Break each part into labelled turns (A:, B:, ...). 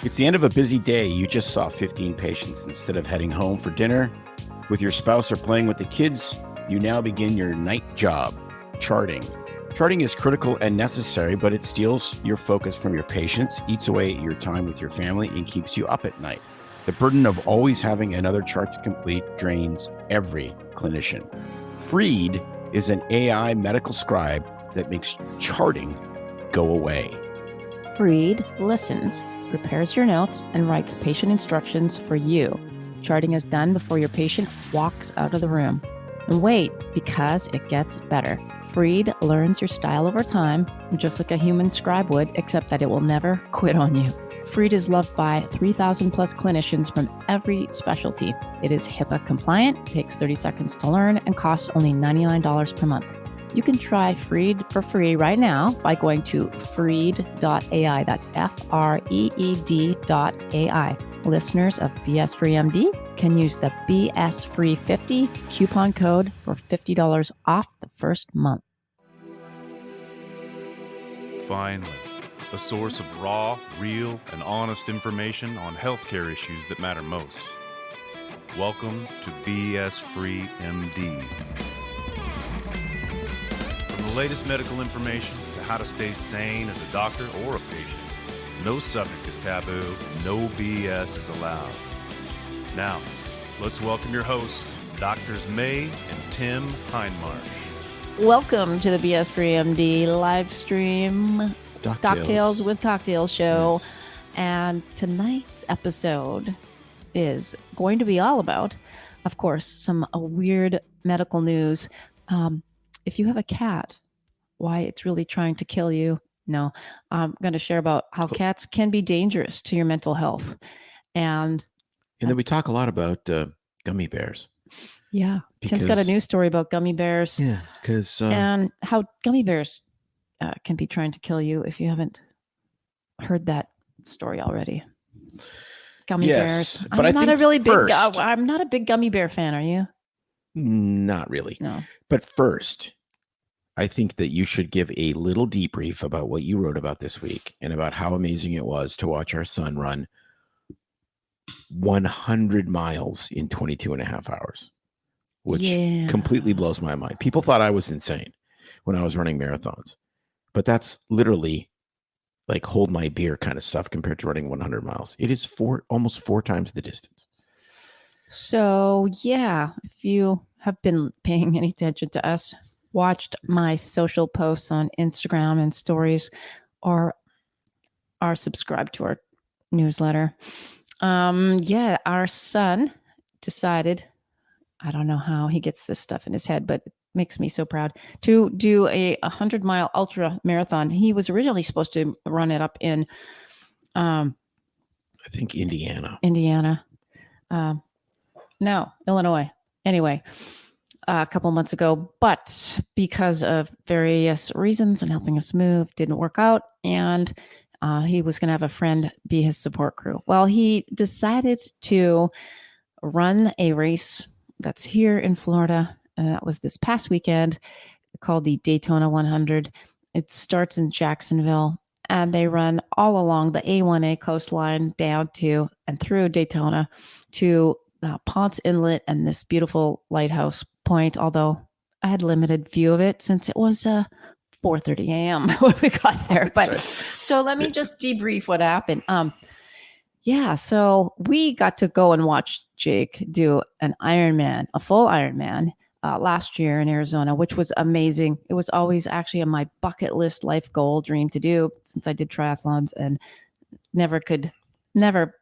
A: It's the end of a busy day. You just saw 15 patients. Instead of heading home for dinner with your spouse or playing with the kids, you now begin your night job, charting. Charting is critical and necessary, but it steals your focus from your patients, eats away at your time with your family, and keeps you up at night. The burden of always having another chart to complete drains every clinician. Freed is an AI medical scribe that makes charting go away.
B: Freed listens, prepares your notes, and writes patient instructions for you. Charting is done before your patient walks out of the room. And wait, because it gets better. Freed learns your style over time, just like a human scribe would, except that it will never quit on you. Freed is loved by 3,000 plus clinicians from every specialty. It is HIPAA compliant, takes 30 seconds to learn, and costs only $99 per month. You can try Freed for free right now by going to freed.ai. That's FREED.ai. Listeners of BS Free MD can use the BS Free 50 coupon code for $50 off the first month.
C: Finally, a source of raw, real, and honest information on healthcare issues that matter most. Welcome to BS Free MD. From the latest medical information to how to stay sane as a doctor or a patient, no subject is taboo, no BS is allowed. Now, let's welcome your hosts, Doctors May and Tim Hindmarsh.
B: Welcome to the BS Free MD live stream, Doctales with Cocktails show.
A: Yes.
B: And tonight's episode is going to be all about, of course, some weird medical news. If you have a cat, why it's really trying to kill you. No, I'm going to share about how cats can be dangerous to your mental health. And
A: then we talk a lot about gummy bears.
B: Yeah. Tim's got a news story about gummy bears.
A: Yeah, because
B: and how gummy bears can be trying to kill you if you haven't heard that story already. Gummy bears.
A: But
B: I'm not a big gummy bear fan. Are you?
A: Not really.
B: No.
A: But first, I think that you should give a little debrief about what you wrote about this week and about how amazing it was to watch our son run 100 miles in 22 and a half hours, which completely blows my mind. People thought I was insane when I was running marathons, but that's literally like hold my beer kind of stuff compared to running 100 miles. It is almost four times the distance.
B: So, yeah, if you have been paying any attention to us, watched my social posts on Instagram and stories, or are subscribed to our newsletter. Our son decided, I don't know how he gets this stuff in his head, but it makes me so proud, to do a 100-mile ultra marathon. He was originally supposed to run it up in,
A: I think Indiana.
B: No, Illinois. Anyway, a couple months ago, but because of various reasons and helping us move, didn't work out. And he was going to have a friend be his support crew. Well, he decided to run a race that's here in Florida. And that was this past weekend, called the Daytona 100. It starts in Jacksonville, and they run all along the A1A coastline down to and through Daytona to Ponce Inlet and this beautiful lighthouse point, although I had limited view of it since it was 4:30 a.m. when we got there. But so let me just debrief what happened. So we got to go and watch Jake do an Ironman, a full Ironman last year in Arizona, which was amazing. It was always actually on my bucket list life goal dream to do since I did triathlons and never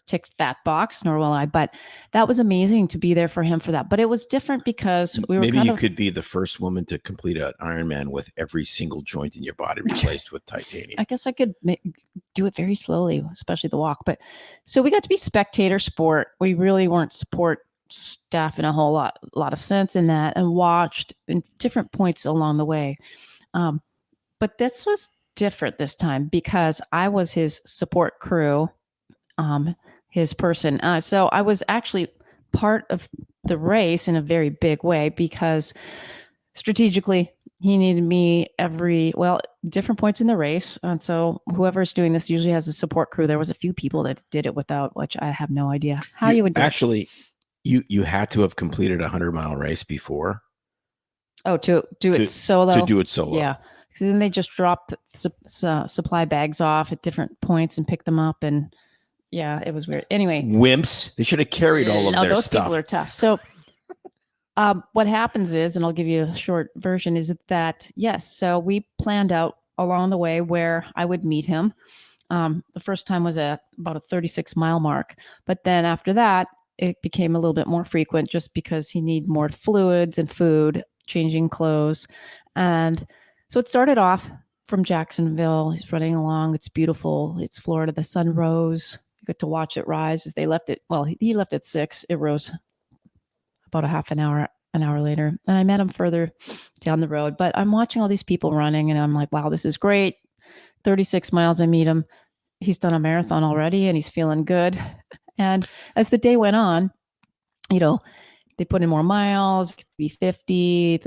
B: ticked that box, nor will I. But that was amazing to be there for him for that. But it was different because we were
A: maybe you could be the first woman to complete an Ironman with every single joint in your body replaced with titanium.
B: I guess I could do it very slowly, especially the walk. But so we got to be spectator sport. We really weren't support staff in a whole lot of sense in that, and watched in different points along the way. But this was different this time because I was his support crew. His person. So I was actually part of the race in a very big way because strategically he needed me different points in the race. And so whoever's doing this usually has a support crew. There was a few people that did it without, which I have no idea how you would do
A: actually, you had to have completed a 100-mile race before.
B: Oh, to do it solo?
A: To do it solo.
B: Yeah. Then they just drop supply bags off at different points and pick them up. And yeah, it was weird. Anyway.
A: Wimps. They should have carried all of their
B: those
A: stuff.
B: People are tough. So what happens is, and I'll give you a short version, is that, yes, so we planned out along the way where I would meet him. The first time was at about a 36-mile mark. But then after that, it became a little bit more frequent just because he needed more fluids and food, changing clothes. And so it started off from Jacksonville. He's running along. It's beautiful. It's Florida. The sun rose. You get to watch it rise as they left it. Well, he left at 6. It rose about an hour later. And I met him further down the road. But I'm watching all these people running and I'm like, wow, this is great. 36 miles, I meet him. He's done a marathon already and he's feeling good. And as the day went on, they put in more miles, it could be 50.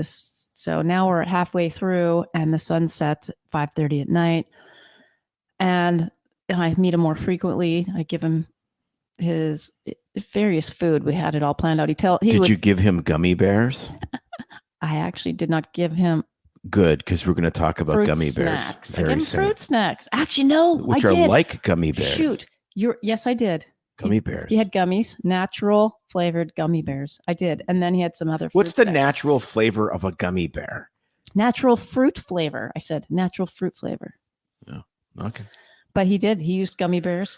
B: So now we're halfway through and the sun sets at 5:30 at night. And I meet him more frequently. I give him his various food. We had it all planned out. Did
A: you give him gummy bears?
B: I actually did not give him.
A: Good, because we're going to talk about gummy
B: snacks.
A: bears very soon.
B: Fruit snacks. Actually, no,
A: which
B: I
A: are
B: did.
A: like gummy bears.
B: Shoot, yes, I did.
A: Gummy bears.
B: He had gummies, natural flavored gummy bears. I did, and then he had some other.
A: What's the
B: snacks.
A: natural flavor of a gummy bear?
B: Natural fruit flavor. I said natural fruit flavor.
A: Oh, okay.
B: But he did. He used gummy bears.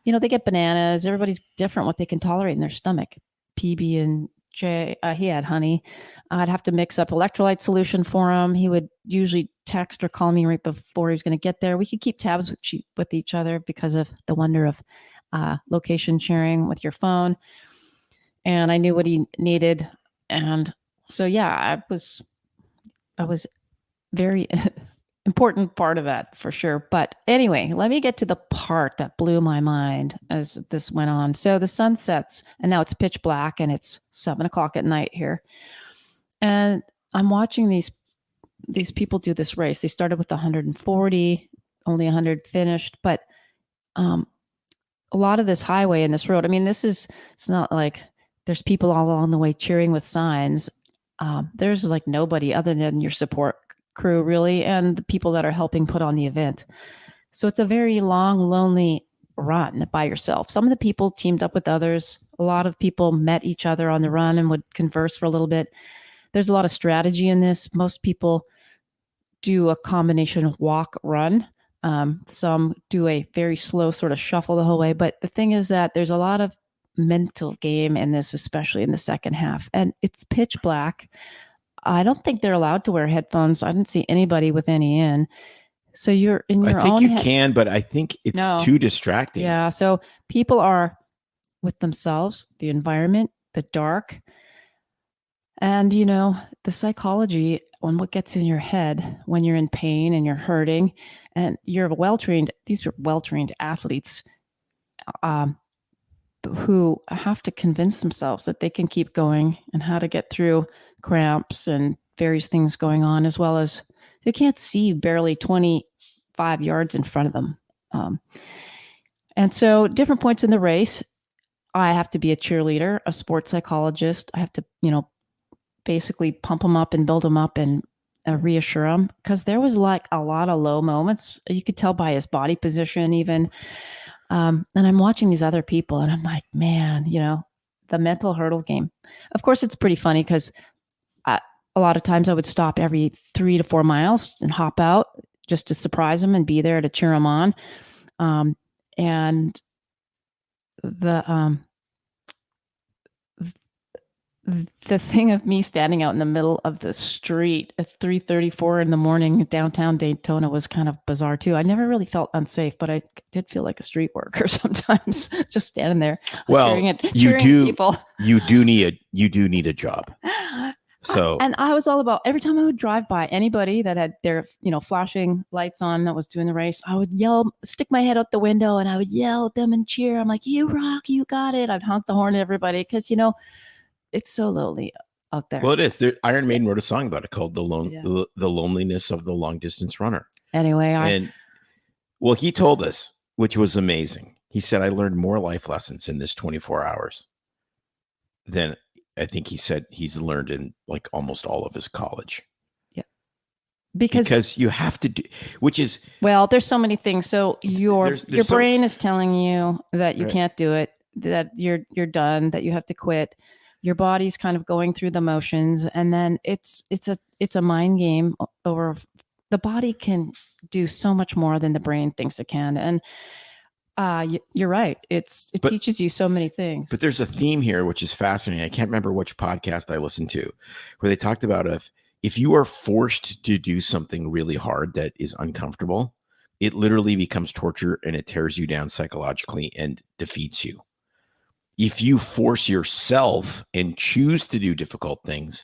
B: They get bananas. Everybody's different what they can tolerate in their stomach. PB and J. He had honey. I'd have to mix up electrolyte solution for him. He would usually text or call me right before he was going to get there. We could keep tabs with each other because of the wonder of location sharing with your phone. And I knew what he needed. And so, yeah, I was very important part of that for sure. But anyway, let me get to the part that blew my mind as this went on. So the sun sets and now it's pitch black and it's 7:00 at night here. And I'm watching these people do this race. They started with 140, only 100 finished, but a lot of this highway and this road, I mean, it's not like there's people all along the way cheering with signs. There's like nobody other than your support crew really, and the people that are helping put on the event. So it's a very long, lonely run by yourself. Some of the people teamed up with others. A lot of people met each other on the run and would converse for a little bit. There's a lot of strategy in this. Most people do a combination of walk, run. Some do a very slow sort of shuffle the whole way. But the thing is that there's a lot of mental game in this, especially in the second half. And it's pitch black. I don't think they're allowed to wear headphones. I didn't see anybody with any in. So you're in your own.
A: I think you can, but I think it's too distracting.
B: Yeah. So people are with themselves, the environment, the dark, and the psychology on what gets in your head when you're in pain and you're hurting, and you're these are well-trained athletes who have to convince themselves that they can keep going and how to get through cramps and various things going on, as well as they can't see barely 25 yards in front of them. And so different points in the race, I have to be a cheerleader, a sports psychologist. I have to, basically pump them up and build them up and reassure them, because there was like a lot of low moments. You could tell by his body position even. And I'm watching these other people and I'm like, man, the mental hurdle game. Of course, it's pretty funny because a lot of times I would stop every 3 to 4 miles and hop out just to surprise them and be there to cheer them on. And the thing of me standing out in the middle of the street at 3:34 in the morning downtown Daytona was kind of bizarre too. I never really felt unsafe, but I did feel like a street worker sometimes, just standing there.
A: Well,
B: cheering people.
A: You do need a job. So,
B: and I was all about, every time I would drive by anybody that had their, flashing lights on that was doing the race, I would yell, stick my head out the window and I would yell at them and cheer. I'm like, you rock, you got it. I'd honk the horn at everybody because, it's so lonely. out there.
A: Well, it is. Iron Maiden wrote a song about it called "The Loneliness of the Long Distance Runner."
B: Anyway,
A: well, he told us, which was amazing. He said, "I learned more life lessons in this 24 hours than I think he said he's learned in like almost all of his college."
B: Yeah,
A: because you have to do, which is
B: there's so many things. So your brain is telling you that you can't do it, that you're done, that you have to quit. Your body's kind of going through the motions, and then it's a mind game over. The body can do so much more than the brain thinks it can, and you're right. It teaches you so many things.
A: But there's a theme here which is fascinating. I can't remember which podcast I listened to, where they talked about if you are forced to do something really hard that is uncomfortable, it literally becomes torture and it tears you down psychologically and defeats you. If you force yourself and choose to do difficult things,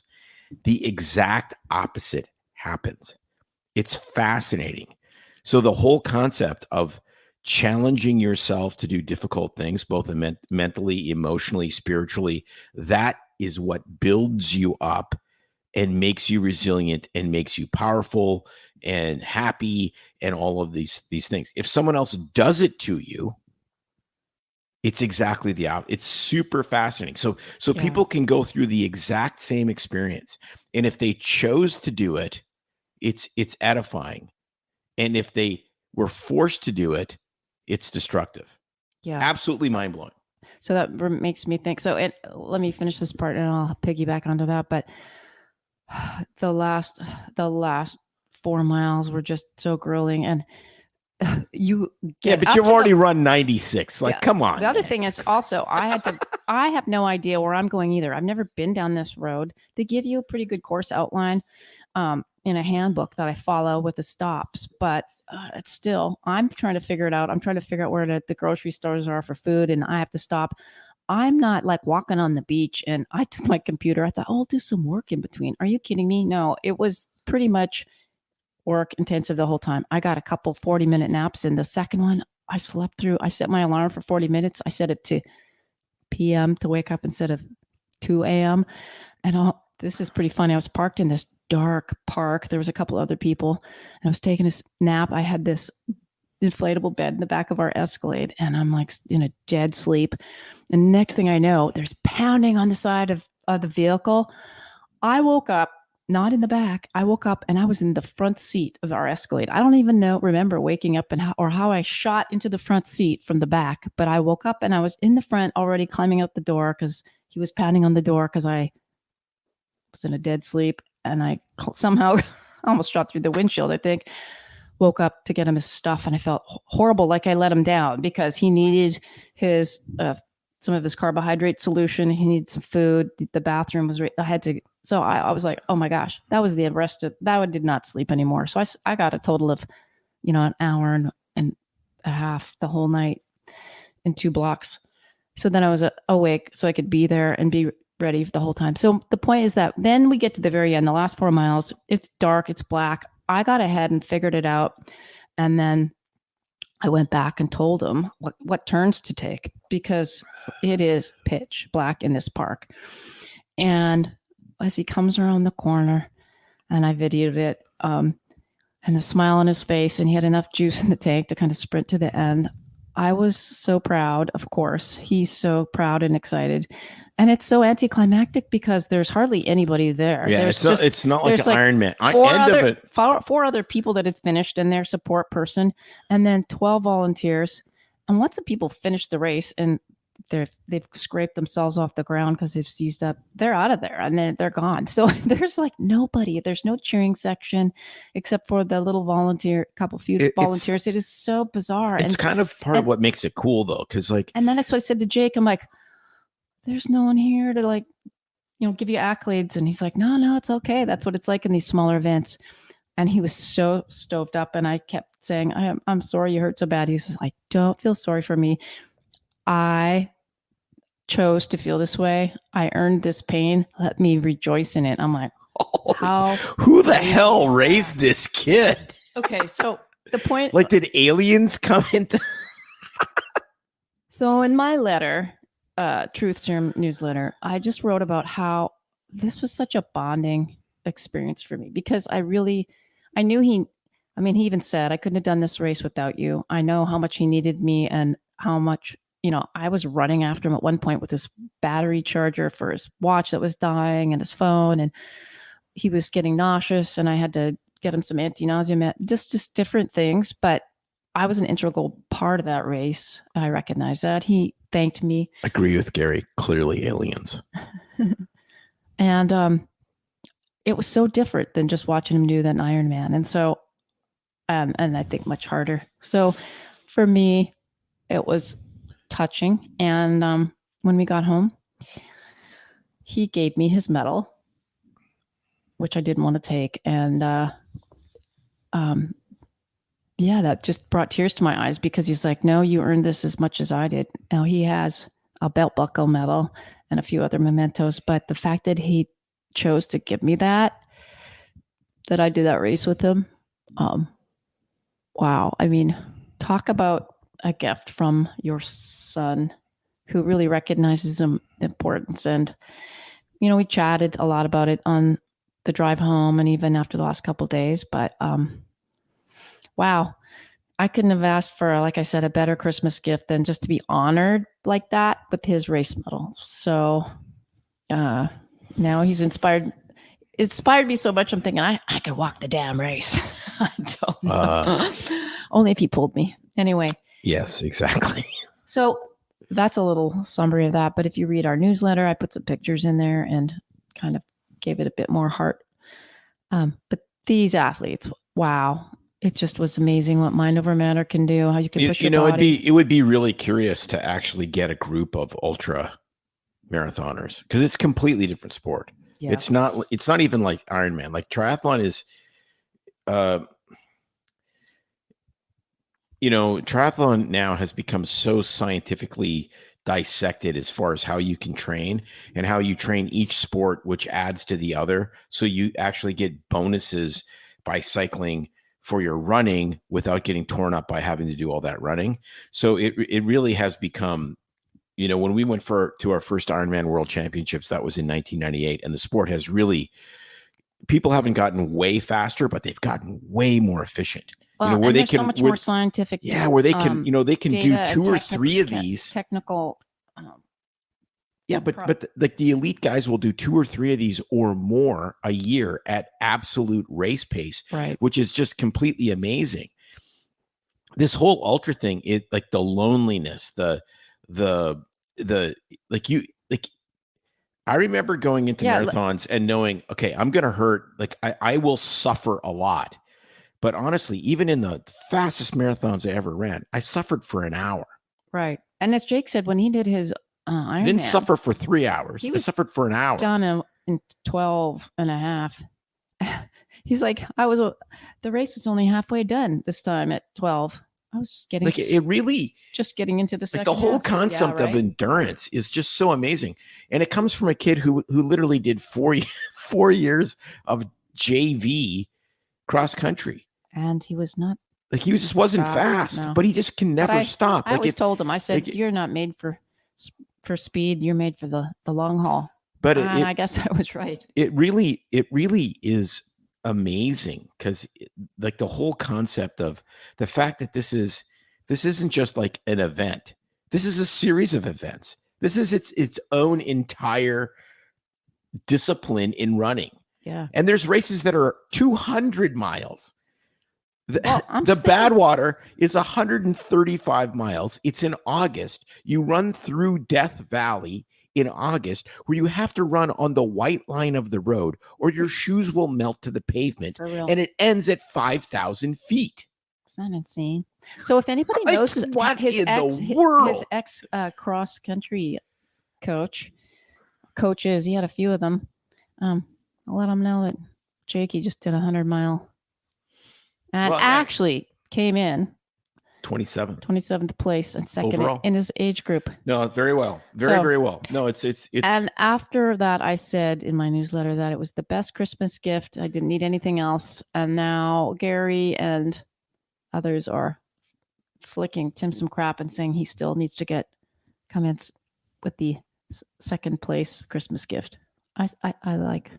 A: the exact opposite happens. It's fascinating. So the whole concept of challenging yourself to do difficult things, both mentally, emotionally, spiritually, that is what builds you up and makes you resilient and makes you powerful and happy and all of these things. If someone else does it to you, it's exactly the opposite. It's super fascinating. So people can go through the exact same experience, and if they chose to do it, it's edifying. And if they were forced to do it, it's destructive.
B: Yeah,
A: absolutely mind blowing.
B: So that makes me think. So let me finish this part, and I'll piggyback onto that. But the last 4 miles were just so grueling, and you get
A: but you've already run 96. Like, come on.
B: The other thing is also I have no idea where I'm going either. I've never been down this road. They give you a pretty good course outline in a handbook that I follow with the stops, but it's still, I'm trying to figure it out. I'm trying to figure out where the grocery stores are for food, and I have to stop. I'm not like walking on the beach and I took my computer. I thought, I'll do some work in between. Are you kidding me? No, it was pretty much work intensive the whole time. I got a couple 40-minute naps, and the second one I slept through. I set my alarm for 40 minutes. I set it to PM to wake up instead of 2 a.m. And this is pretty funny. I was parked in this dark park. There was a couple other people, and I was taking a nap. I had this inflatable bed in the back of our Escalade, and I'm like in a dead sleep. And next thing I know, there's pounding on the side of the vehicle. I woke up, not in the back. I woke up and I was in the front seat of our Escalade. I don't even remember waking up and how I shot into the front seat from the back, but I woke up and I was in the front already, climbing out the door because he was pounding on the door because I was in a dead sleep, and I somehow almost shot through the windshield, I think. Woke up to get him his stuff, and I felt horrible, like I let him down because he needed his some of his carbohydrate solution. He needed some food. The bathroom was I had to. So I was like, oh my gosh, that was the rest of that. I did not sleep anymore. So I got a total of, an hour and a half the whole night in 2 blocks. So then I was awake so I could be there and be ready the whole time. So the point is that then we get to the very end, the last 4 miles, it's dark, it's black. I got ahead and figured it out. And then I went back and told him what turns to take, because it is pitch black in this park. And as he comes around the corner, and I videoed it, and a smile on his face, and he had enough juice in the tank to kind of sprint to the end. I was so proud, of course. He's so proud and excited. And it's so anticlimactic because there's hardly anybody there.
A: Yeah, it's not like an Iron Man.
B: Four other people that had finished and their support person, and then 12 volunteers. And lots of people finished the race and they've scraped themselves off the ground because they've seized up. They're out of there and they're gone. So there's like nobody. There's no cheering section except for the little volunteers. It is so bizarre.
A: It's kind of part of what makes it cool, though, because and
B: then that's what I said to Jake. I'm like, there's no one here to give you accolades. And he's like, no, it's okay. That's what it's like in these smaller events. And he was so stoved up. And I kept saying, I'm sorry you hurt so bad. He's like, don't feel sorry for me. I chose to feel this way. I earned this pain. Let me rejoice in it. I'm like,
A: who the hell raised this kid?
B: Okay. So the point,
A: did aliens come into?
B: So in my letter, Truth Serum newsletter, I just wrote about how this was such a bonding experience for me because I knew he even said, I couldn't have done this race without you. I know how much he needed me and how much, I was running after him at one point with this battery charger for his watch that was dying and his phone. And he was getting nauseous and I had to get him some anti-nausea, just different things. But I was an integral part of that race. I recognize that. He thanked me.
A: Agree with Gary. Clearly aliens.
B: And it was so different than just watching him do that Ironman. And so, and I think much harder. So for me, it was touching. And when we got home, he gave me his medal, which I didn't want to take. And yeah, that just brought tears to my eyes because he's like, no, you earned this as much as I did. Now he has a belt buckle medal and a few other mementos, but the fact that he chose to give me that I did that race with him. Wow. I mean, talk about a gift from your son who really recognizes the importance. And, we chatted a lot about it on the drive home and even after the last couple of days, but, wow. I couldn't have asked for, like I said, a better Christmas gift than just to be honored like that with his race medal. So now he's inspired me so much. I'm thinking I could walk the damn race. I don't know. Only if he pulled me. Anyway.
A: Yes, exactly.
B: So that's a little summary of that. But if you read our newsletter, I put some pictures in there and kind of gave it a bit more heart. But these athletes, wow. It just was amazing what mind over matter can do, how you can push your body.
A: It would be really curious to actually get a group of ultra marathoners because it's a completely different sport. Yeah. It's not even like Ironman. Like triathlon is, triathlon now has become so scientifically dissected as far as how you can train and how you train each sport, which adds to the other. So you actually get bonuses by cycling for your running without getting torn up by having to do all that running. So it really has become, when we went to our first Ironman World Championships, that was in 1998, and the sport has really, people haven't gotten way faster, but they've gotten way more efficient.
B: Well, where they can so much more scientific.
A: Yeah, where they can, they can do 2 or 3 of these
B: technical.
A: Yeah, but like the elite guys will do 2 or 3 of these or more a year at absolute race pace,
B: right?
A: Which is just completely amazing. This whole ultra thing, it like the loneliness, I remember going into marathons and knowing, okay, I'm gonna hurt. Like I will suffer a lot, but honestly, even in the fastest marathons I ever ran, I suffered for an hour.
B: Right, and as Jake said, when he did his
A: I didn't suffer for 3 hours. I suffered for an hour.
B: Done in 12 and a half. He's like, the race was only halfway done this time at 12. I was just getting just getting into the second.
A: The whole concept of endurance is just so amazing, and it comes from a kid who literally did 4 years of JV cross country,
B: and he was not
A: he just wasn't fast, but he just can never stop.
B: I always told him, I said, you're not made for speed, you're made for the long haul.
A: But
B: I guess I was right.
A: It really is amazing because like the whole concept of the fact that this isn't just like an event. This is a series of events. This is its own entire discipline in running.
B: Yeah.
A: And there's races that are 200 miles. The Badwater is 135 miles. It's in August. You run through Death Valley in August, where you have to run on the white line of the road or your shoes will melt to the pavement.
B: For real.
A: And it ends at 5,000 feet.
B: It's not insane. So if anybody knows his ex cross country coaches, he had a few of them. I'll let them know that Jakey just did 100-mile. And actually came in 27th place and second overall in his age group.
A: No, very well. Very well. No, it's.
B: And after that, I said in my newsletter that it was the best Christmas gift. I didn't need anything else. And now Gary and others are flicking Tim some crap and saying he still needs to get comments with the second place Christmas gift. I like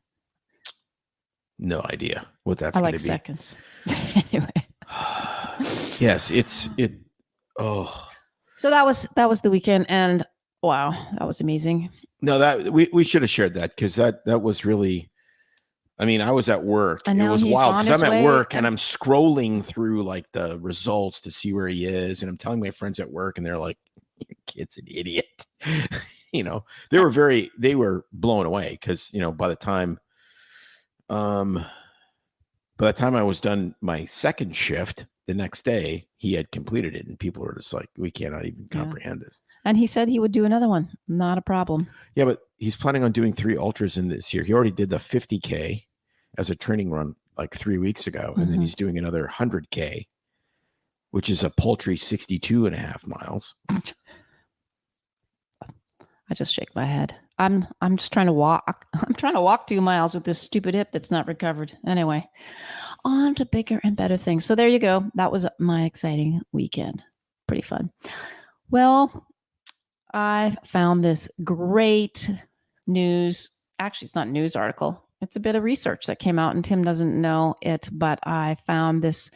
A: No idea what that's
B: I
A: going
B: like
A: to be.
B: seconds. Anyway.
A: Yes, it. Oh
B: So that was the weekend, and wow, that was amazing.
A: no, that we should have shared that because that was really. I mean, I was at work.
B: And
A: It
B: now
A: was
B: he's
A: wild
B: on
A: because I'm
B: his
A: at
B: way,
A: work and
B: and-
A: I'm scrolling through like the results to see where he is, and I'm telling my friends at work, and they're like, "Your kid's an idiot." You know, they were blown away because by the time I was done my second shift the next day, he had completed it, and people were just like, "We cannot even
B: Yeah.
A: comprehend this."
B: And he said he would do another one. Not a problem.
A: Yeah, but he's planning on doing 3 ultras in this year. He already did the 50K as a training run like 3 weeks ago, and then
B: Mhm.
A: he's doing another 100K, which is a paltry 62.5 miles.
B: I just shake my head. I'm just trying to walk. I'm trying to walk 2 miles with this stupid hip that's not recovered. Anyway, on to bigger and better things. So there you go. That was my exciting weekend. Pretty fun. Well, I found this great news. Actually, it's not a news article. It's a bit of research that came out, and Tim doesn't know it, but I found this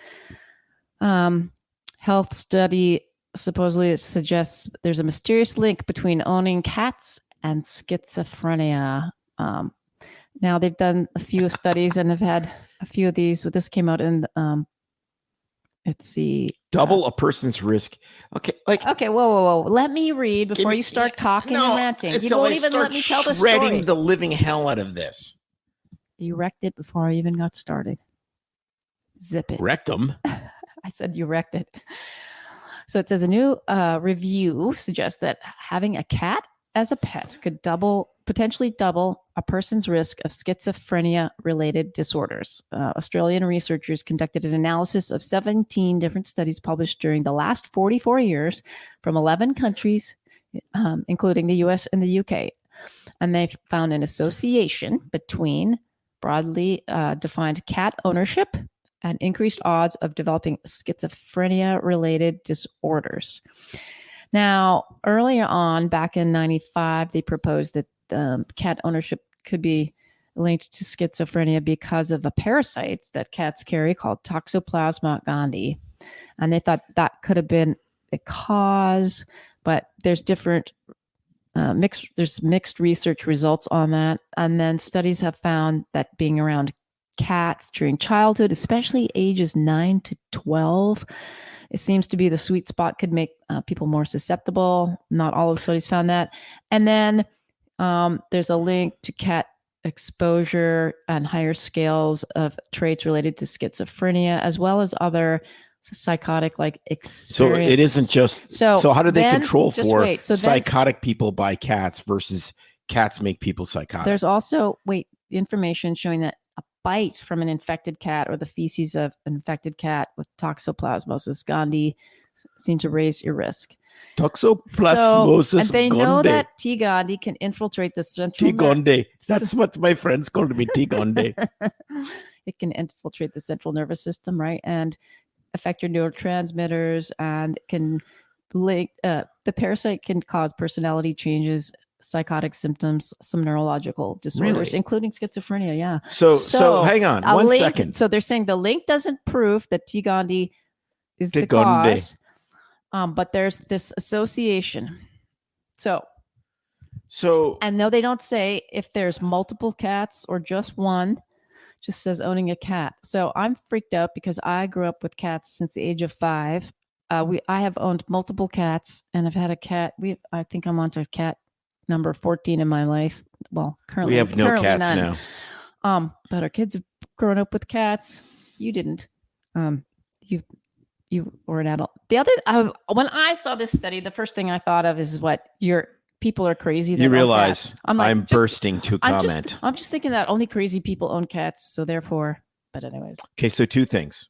B: health study. Supposedly, it suggests there's a mysterious link between owning cats and schizophrenia. Now, they've done a few studies and have had a few of these. So this came out in, let's see.
A: Double a person's risk. Okay,
B: Okay, whoa. Let me read before you start talking and ranting. You
A: until
B: won't
A: I
B: even
A: start
B: let me tell the
A: shredding
B: story.
A: the living hell out of this.
B: You wrecked it before I even got started. Zip it.
A: Rectum.
B: I said you wrecked it. So it says a new review suggests that having a cat as a pet could potentially double a person's risk of schizophrenia-related disorders. Australian researchers conducted an analysis of 17 different studies published during the last 44 years from 11 countries, including the US and the UK. And they found an association between broadly defined cat ownership and increased odds of developing schizophrenia-related disorders. Now, earlier on, back in 95, they proposed that cat ownership could be linked to schizophrenia because of a parasite that cats carry called Toxoplasma gondii. And they thought that could have been a cause, but there's different mixed research results on that. And then studies have found that being around cats during childhood, especially ages 9 to 12, it seems to be the sweet spot, could make people more susceptible. Not all of the studies found that. And then there's a link to cat exposure and higher scales of traits related to schizophrenia, as well as other psychotic-like experiences.
A: So it isn't just. So how do they control for psychotic people by cats versus cats make people psychotic?
B: There's also information showing that a bite from an infected cat or the feces of an infected cat with Toxoplasmosis gondii seem to raise your risk.
A: Toxoplasmosis
B: and they
A: gondii.
B: know that T. gondii can infiltrate the central.
A: T. gondii. That's what my friends called me. T. gondii.
B: It can infiltrate the central nervous system, right, and affect your neurotransmitters, and can link. The parasite can cause personality changes, psychotic symptoms, some neurological disorders, including schizophrenia. Yeah.
A: So hang on 1 second.
B: So they're saying the link doesn't prove that T. gondii is the cause, but there's this association. So, and no, they don't say if there's multiple cats or just one. Just says owning a cat. So I'm freaked out because I grew up with cats since the age of 5. I have owned multiple cats, and I've had a cat. I think I'm on to cat number 14 in my life. Well, currently
A: we have no cats
B: none. Now. But our kids have grown up with cats. You didn't. You were an adult. The other when I saw this study, the first thing I thought of is people are crazy.
A: You realize I'm bursting to comment.
B: I'm just thinking that only crazy people own cats. So therefore, but anyways.
A: Okay, so 2 things.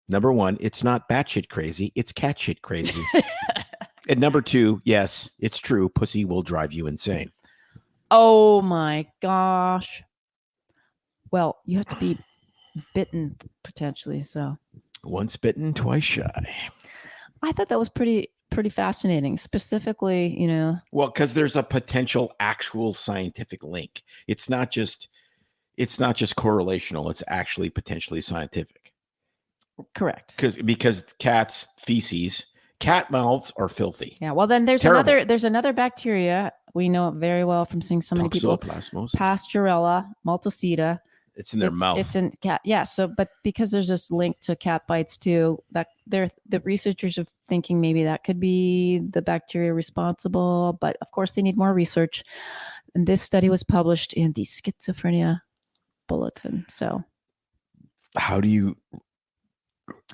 A: Number 1, it's not batshit crazy. It's cat shit crazy. And number 2, yes, it's true. Pussy will drive you insane.
B: Oh my gosh. Well, you have to be bitten potentially. So
A: once bitten, twice shy.
B: I thought that was pretty pretty fascinating. Specifically,
A: Well, because there's a potential actual scientific link. It's not just correlational. It's actually potentially scientific.
B: correct.
A: Because cats' feces, cat mouths are filthy.
B: Yeah. Well, then there's
A: Terrible.
B: another bacteria. We know it very well from seeing so many people.
A: Toxoplasmosis.
B: Pasteurella multicida.
A: It's in their mouth.
B: It's in cat. Yeah. So, but because there's this link to cat bites too, that the researchers are thinking maybe that could be the bacteria responsible. But of course, they need more research. And this study was published in the Schizophrenia Bulletin. So,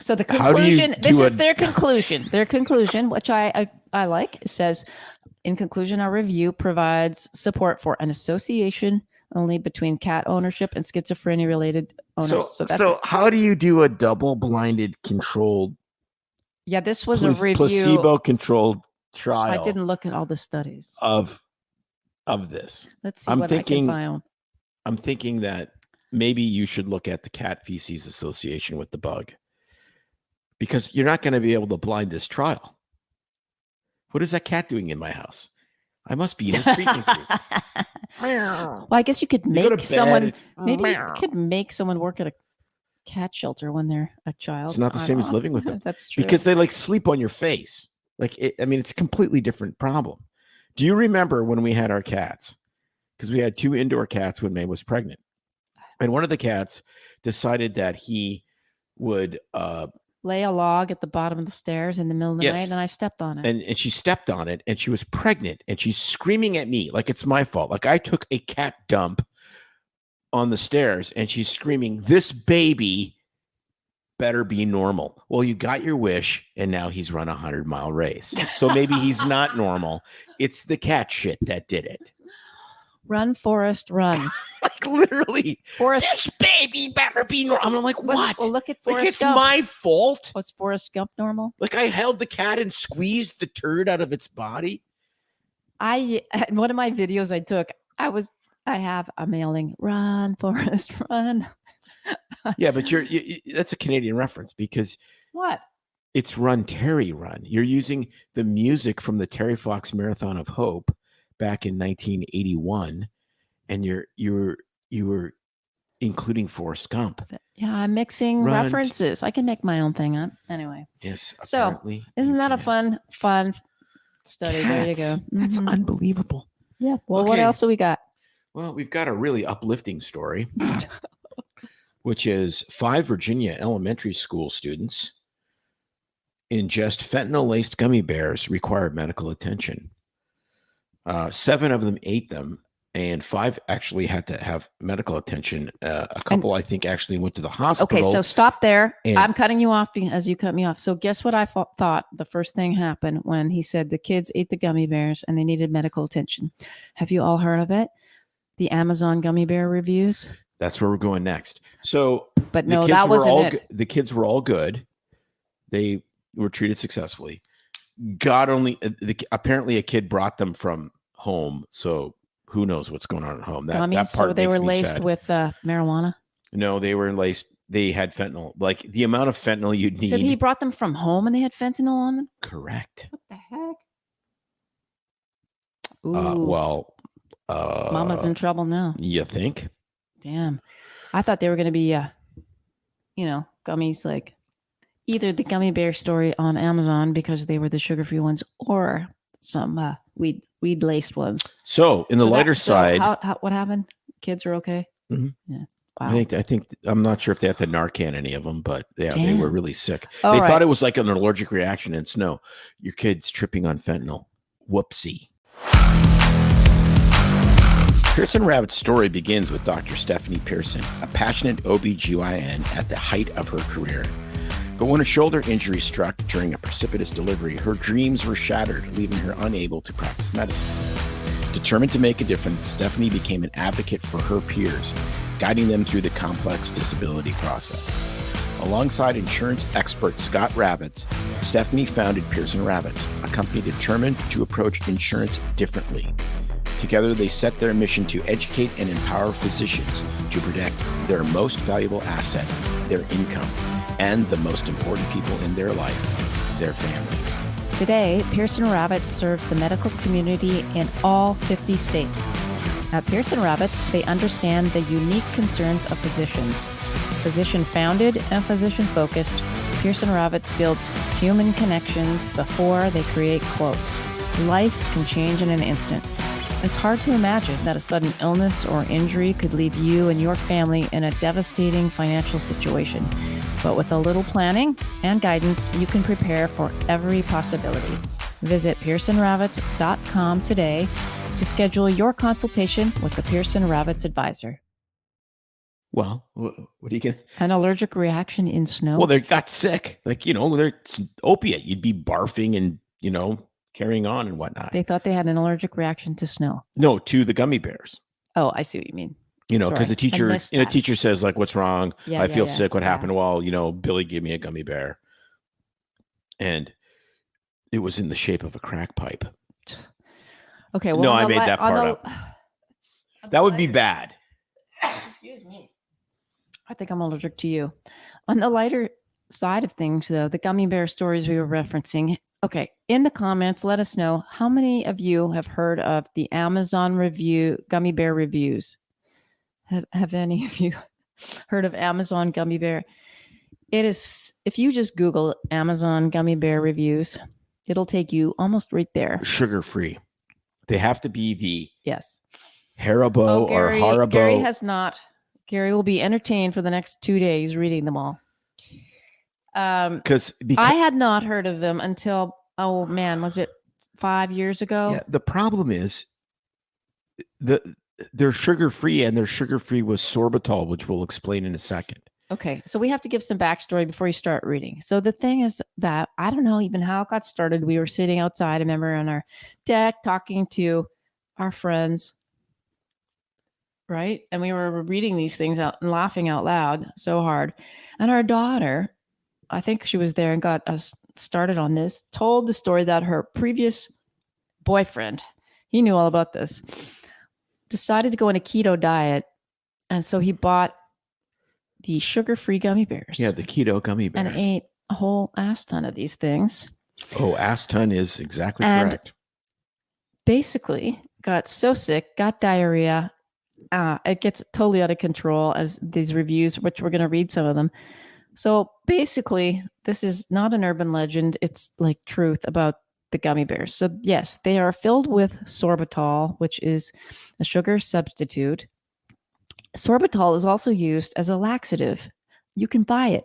B: So the conclusion. This is their conclusion. Their conclusion, which I like, says, in conclusion, our review provides support for an association only between cat ownership and schizophrenia-related owners.
A: So how do you do a double-blinded, controlled?
B: Yeah, this was a review,
A: placebo-controlled trial.
B: I didn't look at all the studies
A: of this.
B: Let's see what I can find.
A: I'm thinking that maybe you should look at the cat feces association with the bug, because you're not going to be able to blind this trial. What is that cat doing in my house? I must be in a treatment group.
B: Well, I guess you could make someone. Maybe you could make someone work at a cat shelter when they're a child.
A: It's not the same as living with them.
B: That's true.
A: Because they sleep on your face. It's a completely different problem. Do you remember when we had our cats? Because we had 2 indoor cats when May was pregnant, and one of the cats decided that he would
B: lay a log at the bottom of the stairs in the middle of the night, and I stepped on it.
A: And she stepped on it, and she was pregnant, and she's screaming at me like it's my fault. Like I took a cat dump on the stairs, and she's screaming, "This baby better be normal." Well, you got your wish, and now he's run a 100-mile race. So maybe he's not normal. It's the cat shit that did it.
B: Run, Forrest, run.
A: Like literally,
B: Forrest.
A: This baby better be normal. I'm like, what?
B: Well, look at Forrest
A: it's
B: Gump.
A: my fault.
B: Was Forrest Gump normal?
A: Like I held the cat and squeezed the turd out of its body.
B: In one of my videos I took, I have a mailing, "Run, Forrest, run."
A: Yeah, but that's a Canadian reference, because
B: what?
A: It's Run, Terry, Run. You're using the music from the Terry Fox Marathon of Hope back in 1981, and you were including Forrest Gump.
B: Yeah, I'm mixing references. I can make my own thing up anyway.
A: Yes.
B: So isn't that a fun study?
A: Cats.
B: There you go.
A: That's unbelievable.
B: Yeah. Well, What else do we got?
A: Well, we've got a really uplifting story, which is 5 Virginia elementary school students ingest fentanyl-laced gummy bears required medical attention. 7 of them ate them, and 5 actually had to have medical attention. A couple, I think, actually went to the hospital.
B: Okay, so stop there. I'm cutting you off as you cut me off. So guess what I thought the first thing happened when he said the kids ate the gummy bears and they needed medical attention. Have you all heard of it? The Amazon gummy bear reviews?
A: That's where we're going next. So,
B: but no, that wasn't it.
A: The kids were all good. They were treated successfully. Apparently a kid brought them from home, so who knows what's going on at home. That part
B: so they were laced
A: sad.
B: With marijuana?
A: No, they were laced. They had fentanyl. Like the amount of fentanyl you'd need.
B: So he brought them from home and they had fentanyl on them?
A: Correct.
B: What the heck? Ooh. Mama's in trouble now.
A: You think?
B: Damn. I thought they were going to be, gummies, like either the gummy bear story on Amazon because they were the sugar-free ones, or some weed laced ones.
A: So in the lighter side,
B: what happened? Kids are okay.
A: Mm-hmm.
B: Yeah. Wow.
A: I think I'm not sure if they had to Narcan any of them, but yeah,
B: Damn.
A: They were really sick.
B: All
A: they
B: right.
A: thought it was like an allergic reaction, and it's no, your kid's tripping on fentanyl. Whoopsie. Pearson Rabbit's story begins with Dr. Stephanie Pearson, a passionate OBGYN at the height of her career. But when a shoulder injury struck during a precipitous delivery, her dreams were shattered, leaving her unable to practice medicine. Determined to make a difference, Stephanie became an advocate for her peers, guiding them through the complex disability process. Alongside insurance expert Scott Ravitz, Stephanie founded Pearson Ravitz, a company determined to approach insurance differently. Together, they set their mission to educate and empower physicians to protect their most valuable asset, their income, and the most important people in their life, their family.
B: Today, Pearson Rabbit serves the medical community in all 50 states. At Pearson Rabbits, they understand the unique concerns of physicians. Physician-founded and physician-focused, Pearson Rabbits builds human connections before they create quotes. Life can change in an instant. It's hard to imagine that a sudden illness or injury could leave you and your family in a devastating financial situation. But with a little planning and guidance, you can prepare for every possibility. Visit PearsonRabbits.com today to schedule your consultation with the Pearson Rabbits advisor.
A: Well, what are you going to?
B: An allergic reaction in snow?
A: Well, they got sick. Like, it's opiate. You'd be barfing and, carrying on and whatnot.
B: They thought they had an allergic reaction to snow.
A: No, to the gummy bears.
B: Oh, I see what you mean.
A: Because the teacher, teacher says, like, what's wrong?
B: Yeah,
A: I feel sick. What happened? Well, Billy gave me a gummy bear. And it was in the shape of a crack pipe.
B: Okay. Well,
A: no, I made that part up. That would be bad.
B: Excuse me. I think I'm allergic to you. On the lighter side of things, though, the gummy bear stories we were referencing. Okay. In the comments, let us know how many of you have heard of the Amazon gummy bear reviews. Have any of you heard of Amazon gummy bear? It is, if you just Google Amazon gummy bear reviews, it'll take you almost right there.
A: Sugar-free. They have to be the Haribo or Haribo.
B: Gary has not. Gary will be entertained for the next 2 days reading them all. Because I had not heard of them until, was it 5 years ago?
A: Yeah, the problem is they're sugar-free, and they're sugar-free with sorbitol, which we'll explain in a second.
B: Okay, so we have to give some backstory before you start reading. So the thing is that I don't know even how it got started. We were sitting outside, I remember, on our deck talking to our friends, right? And we were reading these things out and laughing out loud so hard. And our daughter, I think she was there and got us started on this, told the story that her previous boyfriend, he knew all about this, decided to go on a keto diet. And so he bought the sugar-free gummy bears.
A: Yeah, the keto gummy bears.
B: And ate a whole ass ton of these things.
A: Oh, ass ton is exactly correct.
B: Basically got so sick, got diarrhea. It gets totally out of control, as these reviews, which we're going to read some of them. So basically, this is not an urban legend. It's like truth about the gummy bears. So yes, they are filled with sorbitol, which is a sugar substitute. Sorbitol is also used as a laxative. You can buy it.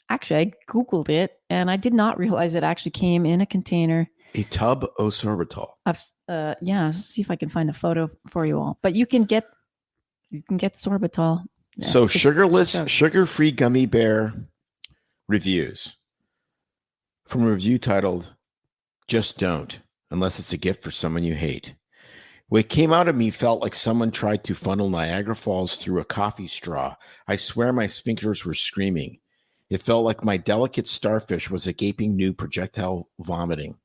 B: Actually, I Googled it, and I did not realize it actually came in a container.
A: A tub of sorbitol.
B: Let's see if I can find a photo for you all. But you can get sorbitol.
A: So sugar-free gummy bear reviews from a review titled "Just Don't, Unless It's a Gift for Someone You Hate." What came out of me felt like someone tried to funnel Niagara Falls through a coffee straw. I swear my sphincters were screaming. It felt like my delicate starfish was a gaping new projectile vomiting.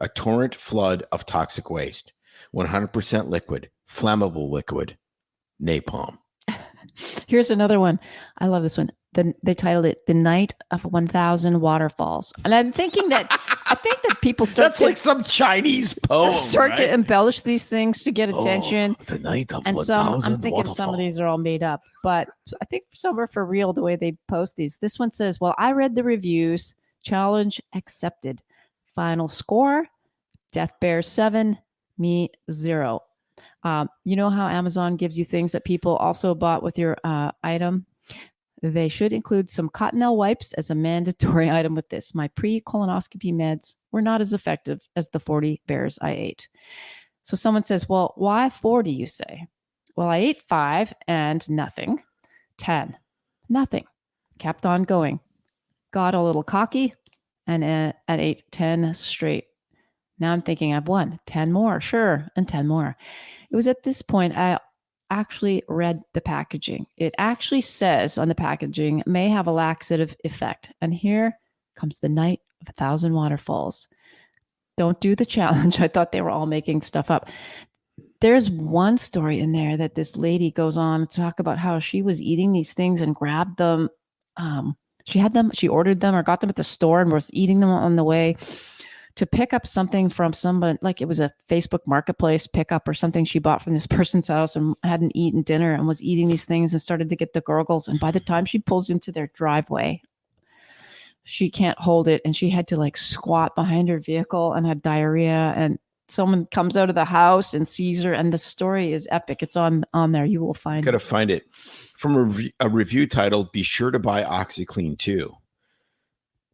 A: A torrent flood of toxic waste. 100% liquid. Flammable liquid. Napalm.
B: Here's another one. I love this one. They titled it "The Night of 1,000 Waterfalls," and I think that people start.
A: That's like some Chinese poem.
B: To embellish these things to get attention.
A: The night of
B: 1,000. I'm thinking some of these are all made up, but I think some are for real. The way they post these. This one says, "Well, I read the reviews. Challenge accepted. Final score: Death Bears 7, me 0." You know how Amazon gives you things that people also bought with your item? They should include some Cottonelle wipes as a mandatory item with this. My pre-colonoscopy meds were not as effective as the 40 bears I ate. So someone says, well, why 40, you say? Well, I ate 5 and nothing. 10, nothing. Kept on going. Got a little cocky and ate 10 straight. Now I'm thinking I've won. 10 more, sure, and 10 more. It was at this point I actually read the packaging. It actually says on the packaging, may have a laxative effect. And here comes the night of 1,000 waterfalls. Don't do the challenge. I thought they were all making stuff up. There's one story in there that this lady goes on to talk about how she was eating these things and grabbed them. She ordered them or got them at the store and was eating them on the way. to pick up something from someone, like it was a Facebook marketplace pickup or something she bought from this person's house and hadn't eaten dinner and was eating these things and started to get the gurgles. And by the time she pulls into their driveway, she can't hold it. And she had to like squat behind her vehicle and had diarrhea. And someone comes out of the house and sees her. And the story is epic. It's on there. You will find
A: Got to find it. From a review titled, "Be sure to buy OxyClean too."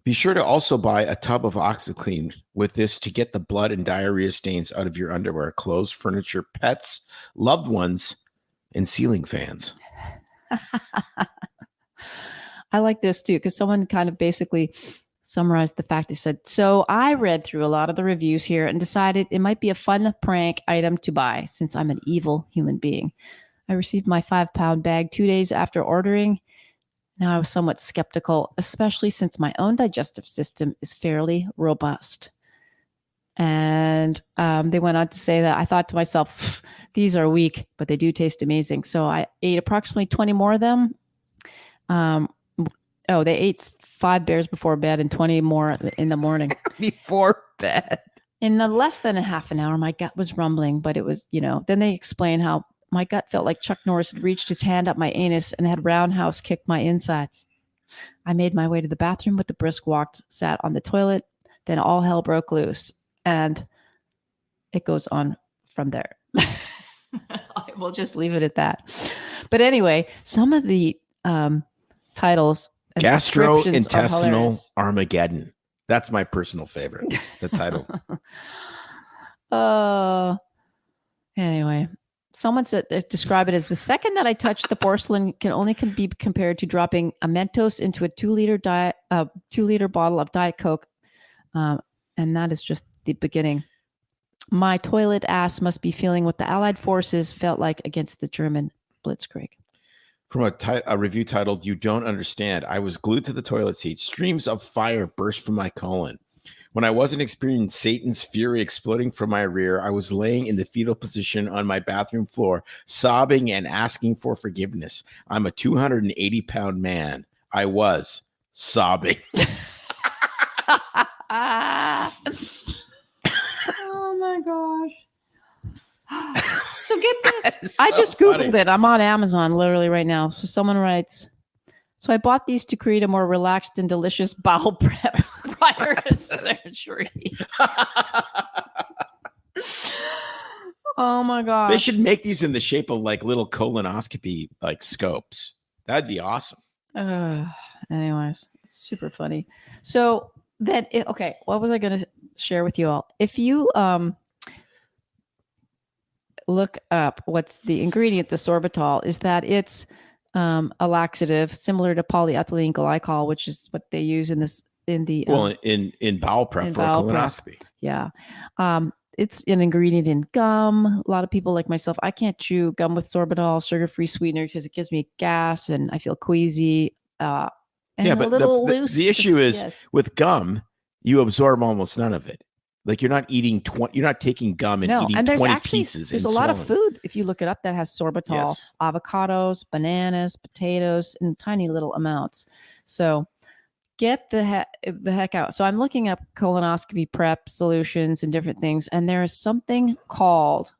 A: Be sure to also buy a tub of OxyClean with this to get the blood and diarrhea stains out of your underwear, clothes, furniture, pets, loved ones, and ceiling fans.
B: I like this too, because someone kind of basically summarized the fact. They said, so I read through a lot of the reviews here and decided it might be a fun prank item to buy since I'm an evil human being. I received my 5-pound bag 2 days after ordering. Now I was somewhat skeptical, especially since my own digestive system is fairly robust. And they went on to say that I thought to myself, these are weak, but they do taste amazing. So I ate approximately 20 more of them. They ate 5 bears before bed and 20 more in the morning.
A: Before bed.
B: In less than a half an hour, my gut was rumbling, but it was, then they explain how my gut felt like Chuck Norris had reached his hand up my anus and had roundhouse kicked my insides. I made my way to the bathroom with a brisk walk, sat on the toilet, then all hell broke loose. And it goes on from there. I will just leave it at that. But anyway, some of the titles and
A: Gastrointestinal Armageddon. That's my personal favorite, the title.
B: Anyway, someone said, describe it as the second that I touched the porcelain can be compared to dropping a Mentos into a 2-liter bottle of Diet Coke. And that is just the beginning. My toilet ass must be feeling what the Allied forces felt like against the German Blitzkrieg.
A: From a review titled, "You Don't Understand." I was glued to the toilet seat. Streams of fire burst from my colon. When I wasn't experiencing Satan's fury exploding from my rear, I was laying in the fetal position on my bathroom floor, sobbing and asking for forgiveness. I'm a 280-pound man. I was sobbing.
B: Oh my gosh. So get this. I just Googled it. I'm on Amazon literally right now. So someone writes, so I bought these to create a more relaxed and delicious bowel prep prior to surgery. Oh my gosh.
A: They should make these in the shape of like little colonoscopy like scopes. That'd be awesome.
B: Anyways, it's super funny. So then, okay, what was I going to share with you all? If you look up what's the ingredient, the sorbitol, is that it's a laxative similar to polyethylene glycol, which is what they use in the
A: bowel prep for a colonoscopy.
B: Yeah. It's an ingredient in gum. A lot of people like myself, I can't chew gum with sorbitol, sugar-free sweetener, because it gives me gas and I feel queasy. And
A: but
B: a little loose.
A: The issue is with gum, you absorb almost none of it. Like you're not eating you're not taking gum and eating 20 pieces.
B: There's a lot of food, if you look it up, that has sorbitol. Yes. Avocados, bananas, potatoes, in tiny little amounts. So get the heck out. So I'm looking up colonoscopy prep solutions and different things, and there is something called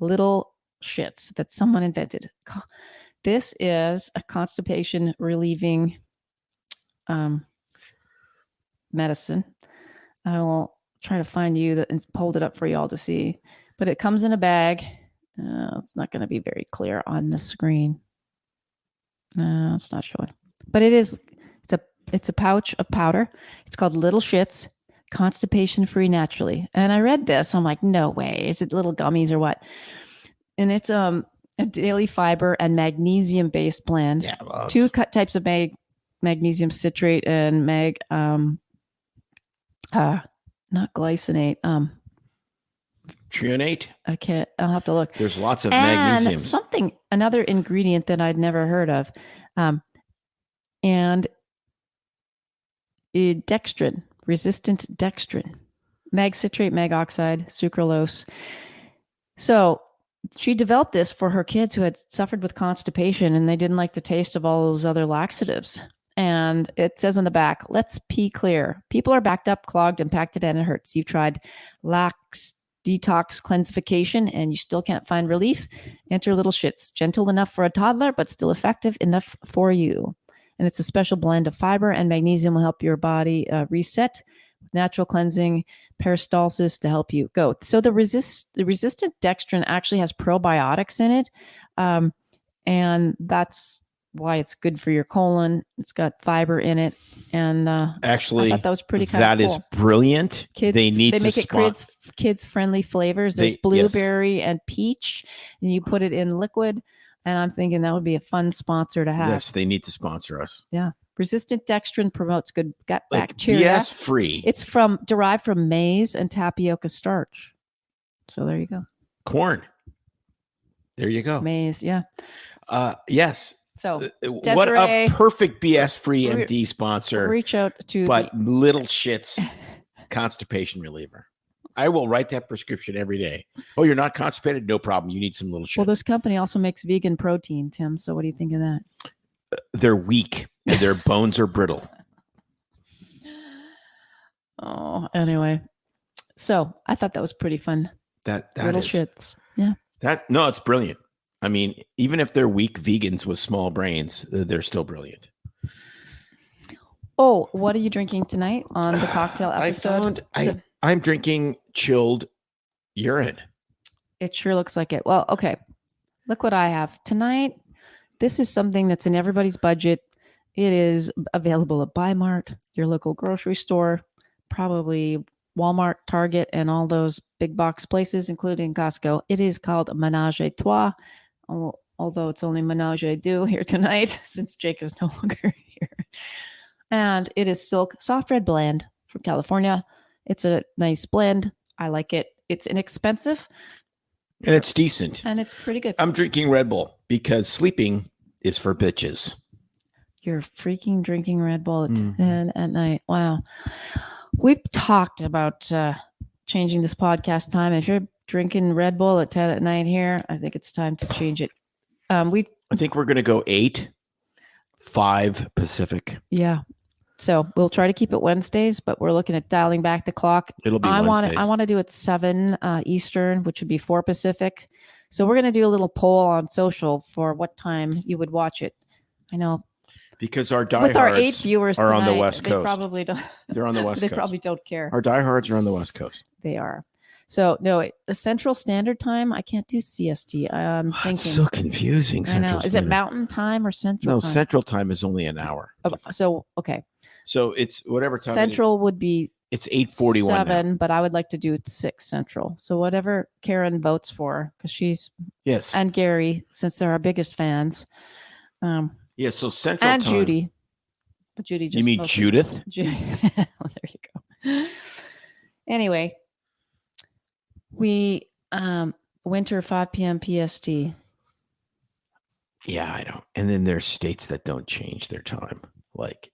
B: Little Shits that someone invented. This is a constipation relieving medicine. I will try to find you and hold it up for y'all to see, but it comes in a bag. It's not going to be very clear on the screen. No, it's not showing, but it is. It's a pouch of powder. It's called Little Shits, constipation free naturally. And I read this. I'm like, no way. Is it little gummies or what? And it's a daily fiber and magnesium based blend. Yeah, well, 2 types of magnesium citrate and not glycinate.
A: Trionate.
B: I'll have to look.
A: There's lots of magnesium.
B: Another ingredient that I'd never heard of. And dextrin, resistant dextrin, mag citrate, mag oxide, sucralose. So she developed this for her kids who had suffered with constipation and they didn't like the taste of all those other laxatives. And it says on the back, let's pee clear. People are backed up, clogged, impacted, and it hurts. You've tried lax detox cleansification and you still can't find relief. Enter Little Shits. Gentle enough for a toddler, but still effective enough for you. And it's a special blend of fiber and magnesium will help your body reset. Natural cleansing, peristalsis to help you go. So the resistant dextrin actually has probiotics in it. And that's why it's good for your colon. It's got fiber in it. And
A: actually,
B: I thought that was pretty kind of cool.
A: That is brilliant.
B: Kids, they make it kids friendly flavors. There's blueberry and peach, and you put it in liquid. And I'm thinking that would be a fun sponsor to have.
A: Yes, they need to sponsor us.
B: Yeah. Resistant dextrin promotes good gut bacteria.
A: Yes, free.
B: It's derived from maize and tapioca starch. So there you go.
A: Corn. There you go.
B: Maize, yeah.
A: Yes.
B: So
A: Desiree, what a perfect BS-free MD sponsor.
B: Reach out to
A: Little Shits constipation reliever. I will write that prescription every day. Oh, you're not constipated? No problem. You need some Little Shits.
B: Well, this company also makes vegan protein, Tim. So what do you think of that?
A: They're weak and their bones are brittle.
B: Oh, anyway. So I thought that was pretty fun.
A: That
B: Little Shits. Yeah.
A: It's brilliant. I mean, even if they're weak vegans with small brains, they're still brilliant.
B: Oh, what are you drinking tonight on the cocktail episode?
A: I'm drinking chilled urine.
B: It sure looks like it. Well, okay. Look what I have tonight. This is something that's in everybody's budget. It is available at Bi-Mart, your local grocery store, probably Walmart, Target, and all those big box places, including Costco. It is called Ménage à Trois, although it's only Ménage à Deux here tonight since Jake is no longer here. And it is Silk Soft Red Blend from California. It's a nice blend. I like it. It's inexpensive.
A: And it's decent.
B: And it's pretty good.
A: I'm drinking Red Bull because sleeping is for bitches.
B: You're freaking drinking Red Bull at 10 at night. Wow. We've talked about changing this podcast time. If you're drinking Red Bull at 10 at night here, I think it's time to change it. I
A: think we're going to go 8, 5 Pacific.
B: Yeah. So we'll try to keep it Wednesdays, but we're looking at dialing back the clock.
A: It'll be Wednesdays.
B: I want to do it 7 Eastern, which would be 4 Pacific. So we're going to do a little poll on social for what time you would watch it. I know.
A: Because our diehards
B: with our 8 viewers
A: are
B: tonight,
A: on the West Coast.
B: They probably don't.
A: They're on the West Coast.
B: They probably don't care.
A: Our diehards are on the West Coast.
B: They are. So no, the Central Standard Time. I can't do CST. I'm thinking.
A: It's so confusing.
B: Central Is it Mountain Time or Central?
A: No,
B: time?
A: Central Time is only an hour.
B: So okay.
A: So it's whatever time.
B: Central would be.
A: It's 8:41
B: 7,
A: now.
B: But I would like to do it 6 Central. So whatever Karen votes for, because she's and Gary, since they're our biggest fans.
A: Yeah. So Central
B: and
A: Time.
B: Judy. But Judy just.
A: You mean Judith?
B: There you go. Anyway. We winter 5 p.m. PST.
A: Yeah, I know. And then there's states that don't change their time, like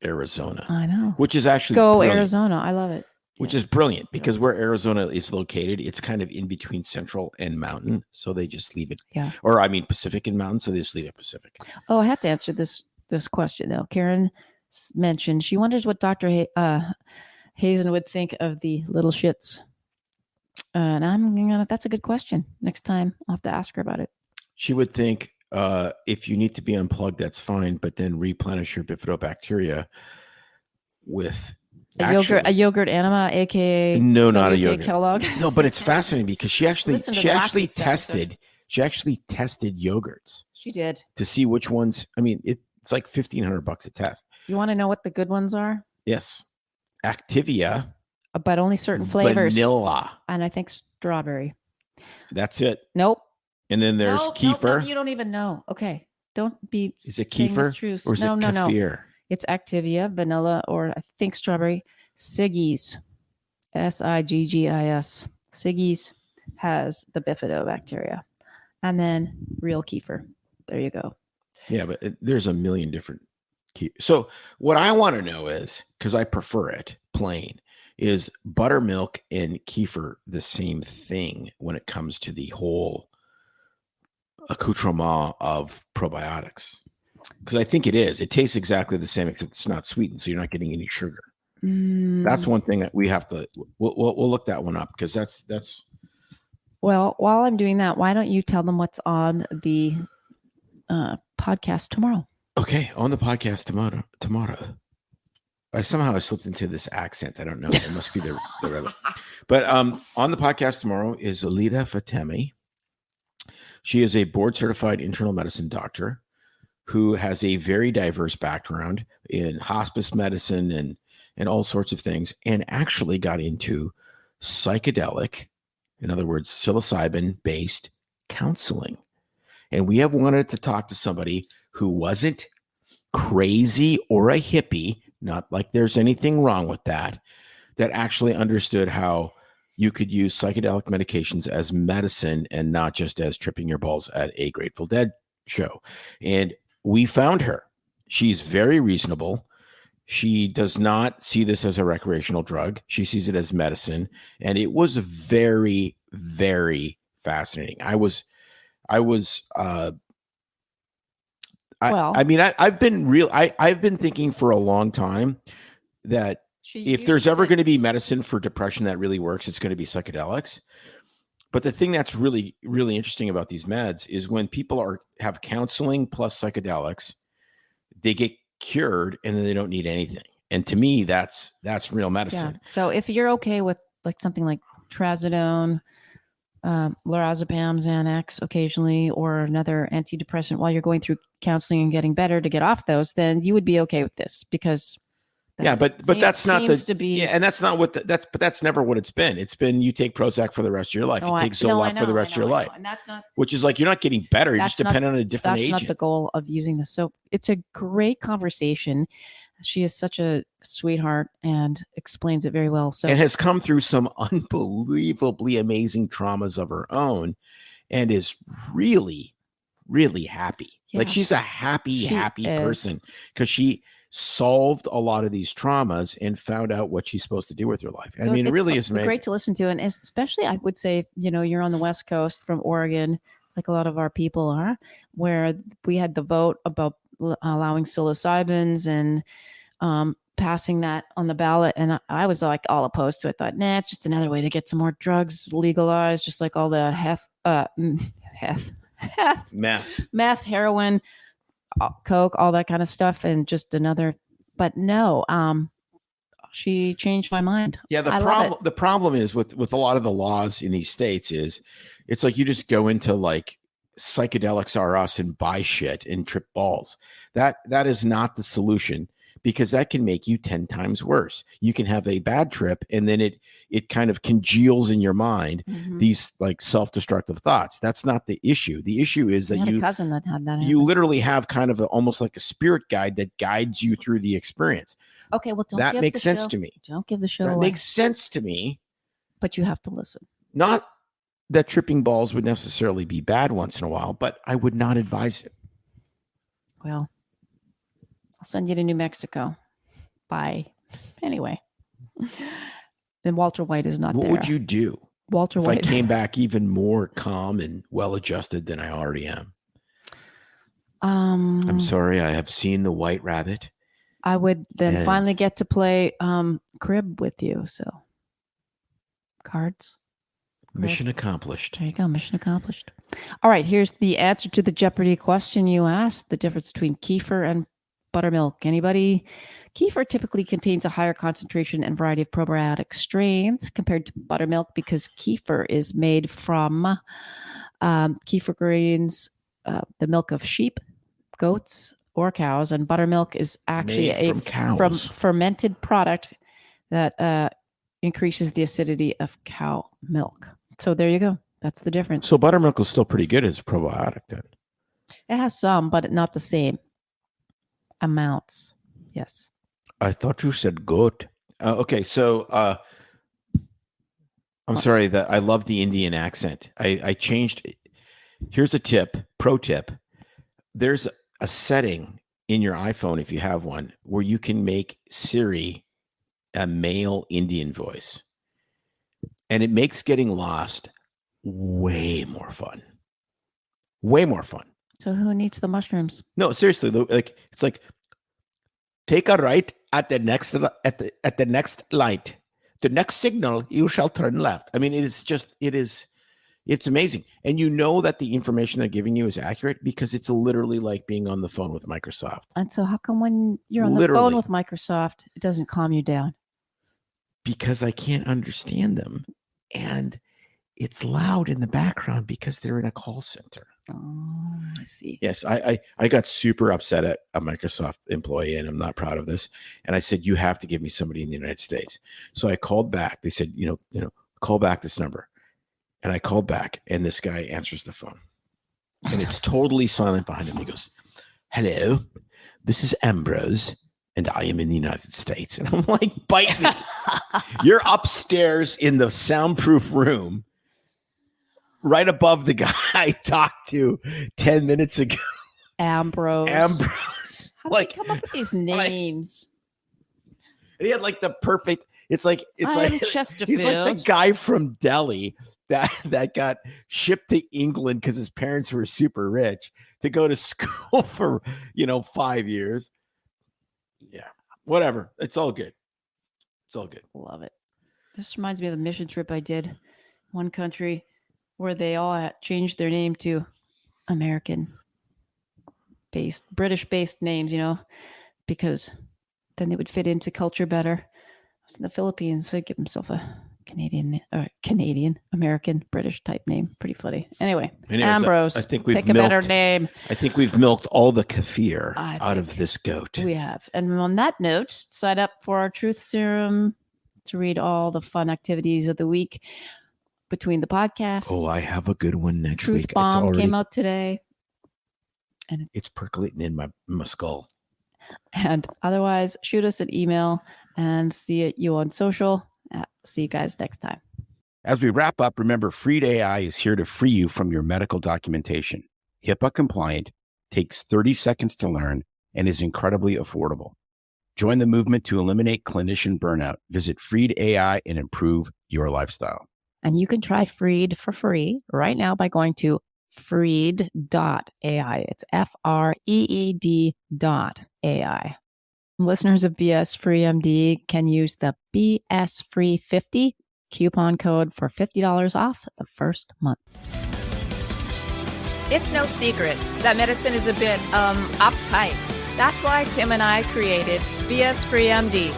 A: Arizona.
B: I know.
A: Which is actually
B: brilliant. Arizona. I love it.
A: Which is brilliant because where Arizona is located, it's kind of in between Central and Mountain, so they just leave it.
B: Yeah.
A: Or I mean Pacific and Mountain, so they just leave it Pacific.
B: Oh, I have to answer this question though. Karen mentioned she wonders what Dr. Hazen would think of the Little Shits. And that's a good question. Next time I'll have to ask her about it.
A: She would think if you need to be unplugged, that's fine, but then replenish your bifidobacteria with
B: a yogurt enema, aka
A: no, not a yogurt
B: Kellogg.
A: No, but it's fascinating because she actually tested yogurts.
B: She did
A: to see which ones. I mean, it's like $1,500 a test.
B: You want to know what the good ones are?
A: Yes, Activia.
B: But only certain flavors.
A: Vanilla.
B: And I think strawberry.
A: That's it.
B: Nope.
A: And then there's kefir.
B: No, you don't even know. Okay. Don't be.
A: Is it kefir? Or is it kefir?
B: No. It's Activia, vanilla, or I think strawberry. Siggy's. Siggis. Siggy's has the bifidobacteria. And then real kefir. There you go.
A: Yeah, but there's a million different kefir. So what I want to know is, because I prefer it plain, is buttermilk and kefir the same thing when it comes to the whole accoutrement of probiotics? Because I think it is. It tastes exactly the same, except it's not sweetened, so you're not getting any sugar. That's one thing that we have to. We'll look that one up because that's.
B: Well, while I'm doing that, why don't you tell them what's on the podcast tomorrow?
A: Okay, on the podcast tomorrow. I somehow slipped into this accent. I don't know. It must be the rabbit. But on the podcast tomorrow is Alida Fatemi. She is a board certified internal medicine doctor who has a very diverse background in hospice medicine and all sorts of things, and actually got into psychedelic, in other words, psilocybin-based counseling. And we have wanted to talk to somebody who wasn't crazy or a hippie, not like there's anything wrong with that actually understood how you could use psychedelic medications as medicine and not just as tripping your balls at a Grateful Dead show. And we found her. She's very reasonable. She does not see this as a recreational drug. She sees it as medicine. And it was very, very fascinating. I've been thinking for a long time that if there's ever going to be medicine for depression that really works, it's going to be psychedelics. But the thing that's really, really interesting about these meds is when people have counseling plus psychedelics, they get cured and then they don't need anything. And to me, that's real medicine.
B: Yeah. So if you're okay with like something like trazodone, lorazepam, Xanax occasionally, or another antidepressant while you're going through counseling and getting better to get off those, then you would be okay with this because
A: but that's not and that's not that's never what it's been. It's been you take Prozac for the rest of your life. You take Zoloft for the rest of your life.
B: And that's not,
A: which is like you're not getting better. You're just dependent on a different agent.
B: That's not the goal of using this. So it's a great conversation. She is such a sweetheart and explains it very well. So
A: and has come through some unbelievably amazing traumas of her own and is really, really happy. Yeah. Like she's a happy person because she solved a lot of these traumas and found out what she's supposed to do with her life. So I mean, it really is amazing.
B: Great to listen to. And especially I would say, you're on the West Coast from Oregon, like a lot of our people are, where we had the vote about allowing psilocybins and passing that on the ballot. And I was like all opposed to it. Thought, nah, it's just another way to get some more drugs legalized, just like all the meth, heroin, coke, all that kind of stuff. And just another, but no, she changed my mind.
A: Yeah. The problem is with a lot of the laws in these states is it's like you just go into like Psychedelics R Us and buy shit and trip balls. That is not the solution, because that can make you 10 times worse. You can have a bad trip and then it kind of congeals in your mind these like self-destructive thoughts. That's not the issue. The issue is that
B: I had a cousin that had that.
A: You literally have kind of almost like a spirit guide that guides you through the experience.
B: Okay, well,
A: that makes sense to me.
B: Don't give the show
A: That
B: away.
A: makes sense to me.
B: But you have to listen.
A: Not that tripping balls would necessarily be bad once in a while, but I would not advise it.
B: Well, I'll send you to New Mexico. Bye. Anyway, then Walter White is not there.
A: What would you do,
B: Walter White,
A: if I came back even more calm and well-adjusted than I already am? I'm sorry, I have seen the White Rabbit.
B: I would then finally get to play crib with you. So cards.
A: Mission accomplished.
B: There you go. Mission accomplished. All right. Here's the answer to the Jeopardy question you asked. The difference between kefir and buttermilk. Anybody? Kefir typically contains a higher concentration and variety of probiotic strains compared to buttermilk because kefir is made from kefir grains, the milk of sheep, goats, or cows, and buttermilk is actually from fermented product that increases the acidity of cow milk. So there you go. That's the difference.
A: So buttermilk is still pretty good as a probiotic then.
B: It has some, but not the same amounts. Yes.
A: I thought you said goat. Okay, so I'm sorry that I love the Indian accent. I changed. Here's a pro tip. There's a setting in your iPhone, if you have one, where you can make Siri a male Indian voice. And it makes getting lost way more fun. Way more fun.
B: So who needs the mushrooms?
A: No, seriously, like it's like take a right at the next light. The next signal, you shall turn left. I mean, it's amazing. And you know that the information they're giving you is accurate because it's literally like being on the phone with Microsoft.
B: And so how come when you're on the phone with Microsoft, it doesn't calm you down?
A: Because I can't understand them. And it's loud in the background because they're in a call center.
B: Oh, I see.
A: Yes, I got super upset at a Microsoft employee, and I'm not proud of this. And I said, you have to give me somebody in the United States. So I called back. They said, call back this number. And I called back, and this guy answers the phone. And it's totally silent behind him. He goes, hello, this is Ambrose, and I am in the United States. And I'm like, bite me. You're upstairs in the soundproof room, right above the guy I talked to 10 minutes ago.
B: Ambrose.
A: How
B: do you come up with these names?
A: And he had like the perfect, it's like
B: Chesterfield.
A: He's like the guy from Delhi that got shipped to England because his parents were super rich to go to school for 5 years. Yeah, whatever. It's all good.
B: Love it. This reminds me of the mission trip I did. One country where they all changed their name to British-based names, because then they would fit into culture better. I was in the Philippines, so I'd give himself a Canadian, American, British type name. Pretty funny. Anyways, Ambrose.
A: I think we've
B: pick a better name.
A: I think we've milked all the kefir out of this goat.
B: We have. And on that note, sign up for our Truth Serum to read all the fun activities of the week between the podcasts.
A: Oh, I have a good one next
B: Truth
A: week.
B: Bomb came out today.
A: And it's percolating in my skull.
B: And otherwise, shoot us an email and see you on social. See you guys next time.
A: As we wrap up, remember, Freed AI is here to free you from your medical documentation. HIPAA compliant, takes 30 seconds to learn, and is incredibly affordable. Join the movement to eliminate clinician burnout. Visit Freed AI and improve your lifestyle.
B: And you can try Freed for free right now by going to freed.ai. It's FREED.ai. Listeners of BS Free MD can use the BS Free 50 coupon code for $50 off the first month. It's no secret that medicine is a bit uptight. That's why Tim and I created BS Free MD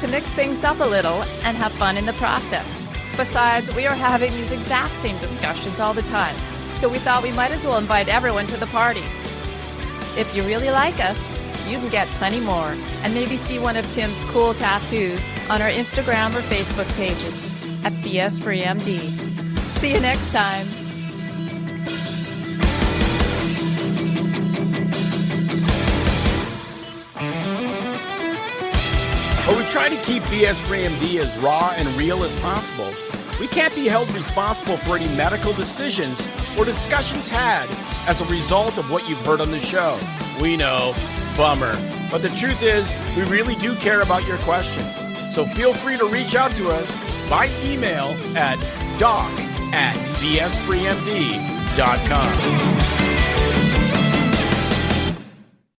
B: to mix things up a little and have fun in the process. Besides, we are having these exact same discussions all the time, so we thought we might as well invite everyone to the party. If you really like us, you can get plenty more and maybe see one of Tim's cool tattoos on our Instagram or Facebook pages at BS Free MD. See you next time.
A: While we try to keep BS Free MD as raw and real as possible, we can't be held responsible for any medical decisions or discussions had as a result of what you've heard on the show. We know. Bummer. But the truth is, we really do care about your questions. So feel free to reach out to us by email at doc@bsfreemd.com.